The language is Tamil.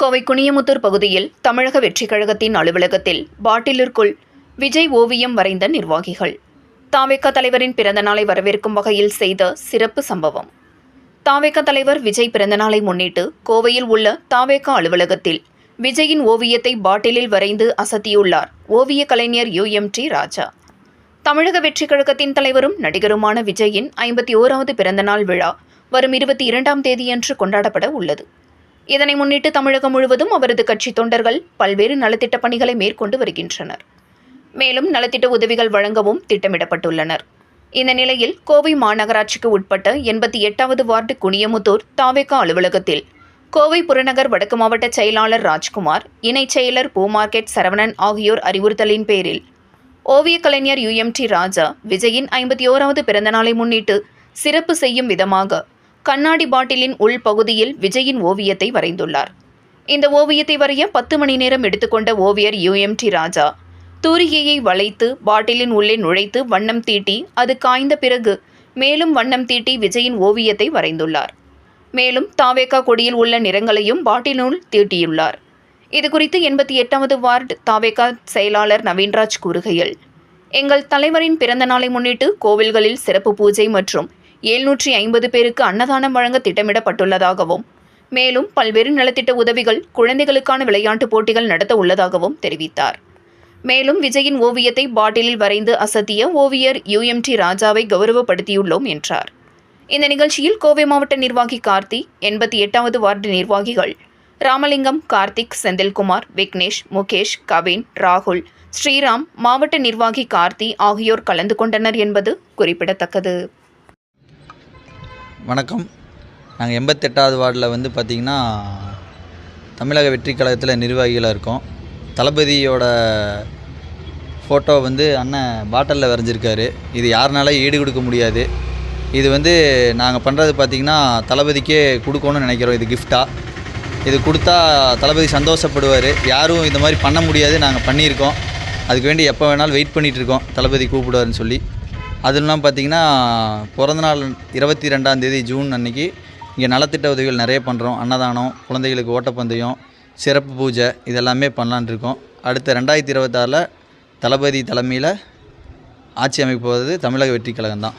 கோவை குனியமுத்தூர் பகுதியில் தமிழக வெற்றிக் கழகத்தின் அலுவலகத்தில் பாட்டிலிற்குள் விஜய் ஓவியம் வரைந்த நிர்வாகிகள். தாவேகா தலைவரின் பிறந்தநாளை வரவேற்கும் வகையில் செய்த சிறப்பு சம்பவம். தாவேகா தலைவர் விஜய் பிறந்தநாளை முன்னிட்டு கோவையில் உள்ள தாவேகா அலுவலகத்தில் விஜயின் ஓவியத்தை பாட்டிலில் வரைந்து அசத்தியுள்ளார் ஓவிய கலைஞர் UMT ராஜா. தமிழக வெற்றிக் கழகத்தின் தலைவரும் நடிகருமான விஜயின் 51வது பிறந்தநாள் விழா வரும் 22ஆம் தேதியன்று கொண்டாடப்பட உள்ளது. இதனை முன்னிட்டு தமிழகம் முழுவதும் அவரது கட்சி தொண்டர்கள் பல்வேறு நலத்திட்ட பணிகளை மேற்கொண்டு வருகின்றனர். மேலும் நலத்திட்ட உதவிகள் வழங்கவும் திட்டமிடப்பட்டுள்ளனர். இந்த நிலையில் கோவை மாநகராட்சிக்கு உட்பட்ட 88வது வார்டு குனியமுத்தூர் தாவேகா அலுவலகத்தில் கோவை புறநகர் வடக்கு மாவட்ட செயலாளர் ராஜ்குமார், இணைச் செயலர் பூ மார்க்கெட் சரவணன் ஆகியோர் அறிவுறுத்தலின் பேரில் ஓவிய கலைஞர் UMT ராஜா விஜயின் 51வது பிறந்தநாளை முன்னிட்டு சிறப்பு செய்யும் விதமாக கண்ணாடி பாட்டிலின் உள் பகுதியில் விஜயின் ஓவியத்தை வரைந்துள்ளார். இந்த ஓவியத்தை வரைய 10 மணி நேரம் எடுத்துக்கொண்ட ஓவியர் UMT ராஜா தூரிகையை வளைத்து பாட்டிலின் உள்ளே நுழைத்து வண்ணம் தீட்டி அது காய்ந்த பிறகு மேலும் வண்ணம் தீட்டி விஜயின் ஓவியத்தை வரைந்துள்ளார். மேலும் தாவேகா கொடியில் உள்ள நிறங்களையும் பாட்டிலுள் தீட்டியுள்ளார். இதுகுறித்து 88வது வார்டு தாவேகா செயலாளர் நவீன்ராஜ் கூறுகையில், எங்கள் தலைவரின் பிறந்த நாளை முன்னிட்டு கோவில்களில் சிறப்பு பூஜை மற்றும் 750 பேருக்கு அன்னதானம் வழங்க திட்டமிடப்பட்டுள்ளதாகவும், மேலும் பல்வேறு நலத்திட்ட உதவிகள், குழந்தைகளுக்கான விளையாட்டுப் போட்டிகள் நடத்த உள்ளதாகவும் தெரிவித்தார். மேலும் விஜயின் ஓவியத்தை பாட்டிலில் வரைந்து அசத்திய ஓவியர் UMT ராஜாவை கௌரவப்படுத்தியுள்ளோம் என்றார். இந்த நிகழ்ச்சியில் கோவை மாவட்ட நிர்வாகி கார்த்தி, 88வது வார்டு நிர்வாகிகள் ராமலிங்கம், கார்த்திக், செந்தில்குமார், விக்னேஷ், முகேஷ், கவின், ராகுல், ஸ்ரீராம், மாவட்ட நிர்வாகி கார்த்தி ஆகியோர் கலந்து கொண்டனர் என்பது குறிப்பிடத்தக்கது. வணக்கம். நாங்கள் 88வது வார்டில் பார்த்திங்கன்னா தமிழக வெற்றிக் கழகத்தில் நிர்வாகிகளாக இருக்கோம். தளபதியோட ஃபோட்டோ அண்ணன் பாட்டிலில் வரைஞ்சிருக்காரு. இது யாருனாலும் ஈடு கொடுக்க முடியாது. இது நாங்கள் பண்ணுறது பார்த்திங்கன்னா தளபதிக்கே கொடுக்கணும்னு நினைக்கிறோம். இது கிஃப்டாக இது கொடுத்தா தளபதி சந்தோஷப்படுவார். யாரும் இந்த மாதிரி பண்ண முடியாது, நாங்கள் பண்ணியிருக்கோம். அதுக்கு வேண்டி எப்போ வேணாலும் வெயிட் பண்ணிகிட்ருக்கோம் தளபதி கூப்பிடுவாருன்னு சொல்லி. அதெல்லாம் பார்த்திங்கன்னா பிறந்தநாள் 22ஆம் தேதி ஜூன் அன்றைக்கி இங்கே நலத்திட்ட உதவிகள் நிறைய பண்ணுறோம். அன்னதானம், குழந்தைகளுக்கு ஓட்டப்பந்தயம், சிறப்பு பூஜை இதெல்லாமே பண்ணலான் இருக்கோம். அடுத்த 2026 தளபதி தலைமையில் ஆட்சி அமைப்பது தமிழக வெற்றிக் கழகம் தான்.